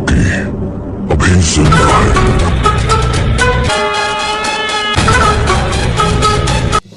Rocky अभी जिंदा है।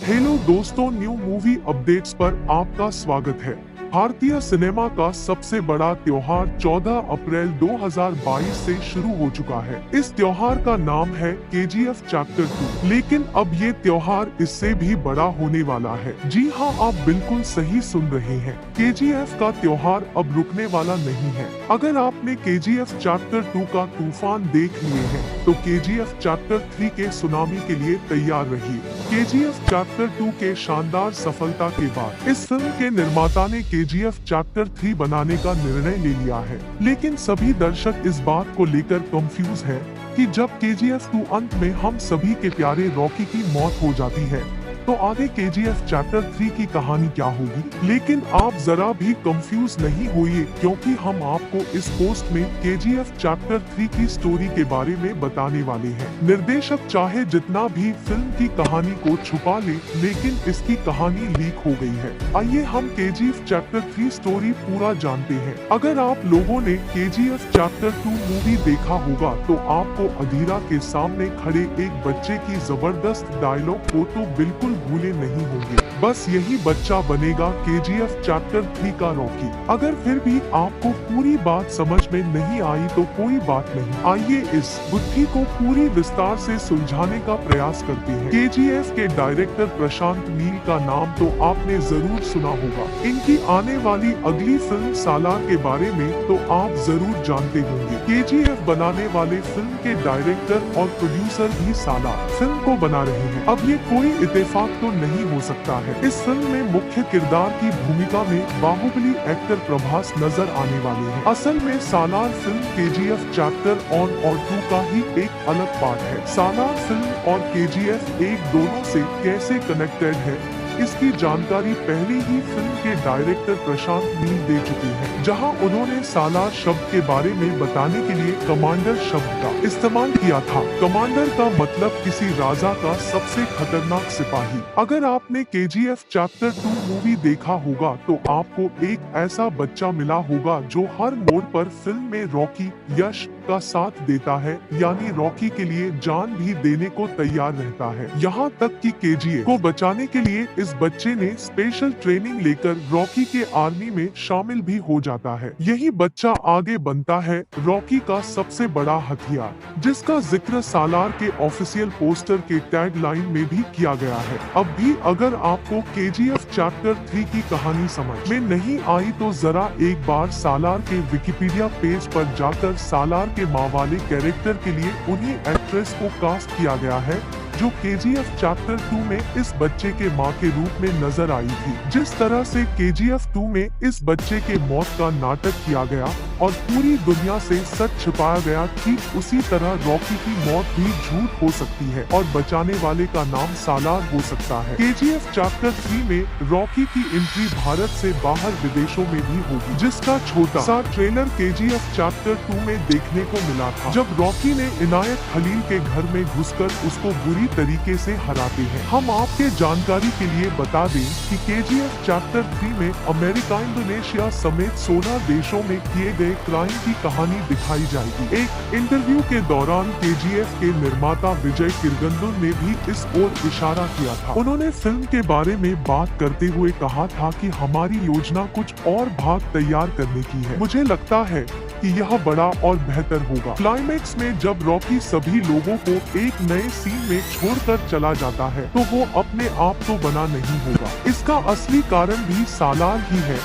हेलो दोस्तों, न्यू मूवी अपडेट्स पर आपका स्वागत है। भारतीय सिनेमा का सबसे बड़ा त्योहार 14 अप्रैल 2022 से शुरू हो चुका है। इस त्योहार का नाम है KGF चैप्टर 2, लेकिन अब ये त्योहार इससे भी बड़ा होने वाला है। जी हाँ, आप बिल्कुल सही सुन रहे हैं। KGF का त्योहार अब रुकने वाला नहीं है। अगर आपने KGF चैप्टर 2 का तूफान देख लिए हैं, तो KGF चैप्टर 3 के सुनामी के लिए तैयार रहिए। KGF चैप्टर 2 के शानदार सफलता के बाद इस फिल्म के निर्माता ने KGF चैप्टर 3 बनाने का निर्णय ले लिया है, लेकिन सभी दर्शक इस बात को लेकर कंफ्यूज हैं कि जब KGF 2 अंत में हम सभी के प्यारे रॉकी की मौत हो जाती है, तो आगे KGF चैप्टर 3 की कहानी क्या होगी। लेकिन आप जरा भी कंफ्यूज नहीं होइए, क्योंकि हम आपको इस पोस्ट में KGF चैप्टर 3 की स्टोरी के बारे में बताने वाले हैं। निर्देशक चाहे जितना भी फिल्म की कहानी को छुपा ले, लेकिन इसकी कहानी लीक हो गई है। आइए हम KGF चैप्टर 3 स्टोरी पूरा जानते हैं। अगर आप लोगों ने KGF चैप्टर 2 मूवी देखा होगा, तो आपको अधीरा के सामने खड़े एक बच्चे की जबरदस्त डायलॉग को तो बिल्कुल भूले नहीं होंगे। बस यही बच्चा बनेगा KGF चैप्टर 3 का रॉकी। अगर फिर भी आपको पूरी बात समझ में नहीं आई तो कोई बात नहीं, आइए इस बुद्धि को पूरी विस्तार से सुलझाने का प्रयास करते हैं। KGF के डायरेक्टर प्रशांत नील का नाम तो आपने जरूर सुना होगा। इनकी आने वाली अगली फिल्म सालार के बारे में तो आप जरूर जानते होंगे। KGF बनाने वाले फिल्म के डायरेक्टर और प्रोड्यूसर भी सालार फिल्म को बना रहे हैं। अब ये कोई इत्तेफाक तो नहीं हो सकता है। इस फिल्म में मुख्य किरदार की भूमिका में बाहुबली एक्टर प्रभास नजर आने वाले हैं। असल में सालार फिल्म KGF चैप्टर 1 और 2 का ही एक अलग पार्ट है। सालार फिल्म और KGF 1 दोनों से कैसे कनेक्टेड है, इसकी जानकारी पहले ही फिल्म के डायरेक्टर प्रशांत नील दे चुके हैं, जहां उन्होंने सालार शब्द के बारे में बताने के लिए कमांडर शब्द का इस्तेमाल किया था। कमांडर का मतलब किसी राजा का सबसे खतरनाक सिपाही। अगर आपने KGF चैप्टर 2 मूवी देखा होगा, तो आपको एक ऐसा बच्चा मिला होगा जो हर मोड़ पर फिल्म में रॉकी यश का साथ देता है, यानी रॉकी के लिए जान भी देने को तैयार रहता है। यहाँ तक कि KGF को बचाने के लिए इस बच्चे ने स्पेशल ट्रेनिंग लेकर रॉकी के आर्मी में शामिल भी हो जाता है। यही बच्चा आगे बनता है रॉकी का सबसे बड़ा हथियार, जिसका जिक्र सालार के ऑफिशियल पोस्टर के टैग लाइन में भी किया गया है। अब भी अगर आपको KGF चैप्टर 3 की कहानी समझ में नहीं आई, तो जरा एक बार सालार के विकिपीडिया पेज पर जाकर सालार के माँ वाले कैरेक्टर के लिए उन्हीं एक्ट्रेस को कास्ट किया गया है जो KGF चैप्टर 2 में इस बच्चे के माँ के रूप में नजर आई थी। जिस तरह से KGF 2 में इस बच्चे के मौत का नाटक किया गया और पूरी दुनिया से सच छिपाया गया, ठीक उसी तरह रॉकी की मौत भी झूठ हो सकती है और बचाने वाले का नाम सालार हो सकता है। KGF चैप्टर 3 में रॉकी की एंट्री भारत से बाहर विदेशों में भी होगी, जिसका छोटा सा ट्रेलर KGF चैप्टर 2 में देखने को मिला था, जब रॉकी ने इनायत खलील के घर में घुसकर उसको बुरी तरीके से हराते हैं। हम आपके जानकारी के लिए बता दें कि KGF चैप्टर 3 में अमेरिका, इंडोनेशिया समेत 16 देशों में किए गए क्राइम की कहानी दिखाई जाएगी। एक इंटरव्यू के दौरान KGF के निर्माता विजय किरगंदुल ने भी इस ओर इशारा किया था। उन्होंने फिल्म के बारे में बात करते हुए कहा था कि हमारी योजना कुछ और भाग तैयार करने की है। मुझे लगता है कि यह बड़ा और बेहतर होगा। क्लाइमेक्स में जब रॉकी सभी लोगों को एक नए सीन में छोड़कर चला जाता है, तो वो अपने आप तो बना नहीं होगा। इसका असली कारण भी सालार ही है,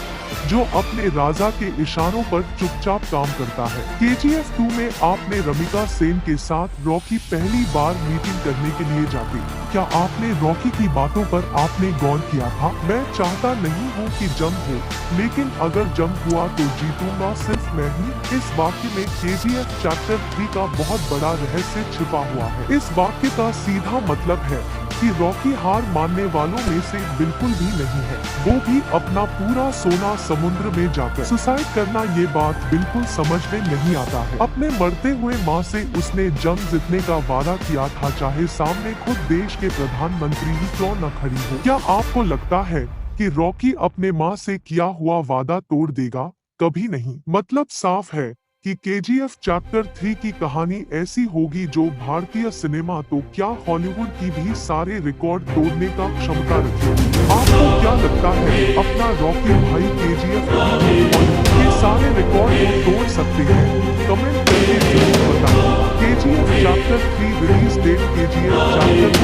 जो अपने राजा के इशारों पर चुपचाप काम करता है। KGF 2 में आपने रमिका सेन के साथ रॉकी पहली बार मीटिंग करने के लिए जाते। क्या आपने रॉकी की बातों पर आपने गौर किया था? मैं चाहता नहीं हूँ कि जंग हो, लेकिन अगर जंग हुआ तो जीतूंगा सिर्फ मैं ही। इस वाक्य में KGF चैप्टर 3 का बहुत बड़ा रहस्य छिपा हुआ है। इस वाक्य का सीधा मतलब है कि रॉकी हार मानने वालों में से बिल्कुल भी नहीं है। वो भी अपना पूरा सोना समुद्र में जाकर सुसाइड करना, ये बात बिल्कुल समझ में नहीं आता है। अपने मरते हुए माँ से उसने जंग जीतने का वादा किया था, चाहे सामने खुद देश के प्रधानमंत्री ही क्यों न खड़ी हो। क्या आपको लगता है कि रॉकी अपने माँ से किया हुआ वादा तोड़ देगा? कभी नहीं। मतलब साफ है कि KGF चैप्टर 3 की कहानी ऐसी होगी जो भारतीय सिनेमा तो क्या हॉलीवुड की भी सारे रिकॉर्ड तोड़ने का क्षमता रखेगी। आपको क्या लगता है अपना रॉकी भाई KGF ये सारे रिकॉर्ड को तोड़ सकते हैं? कमेंट करके जरूर बताएं। KGF chapter 3 release date KGF chapter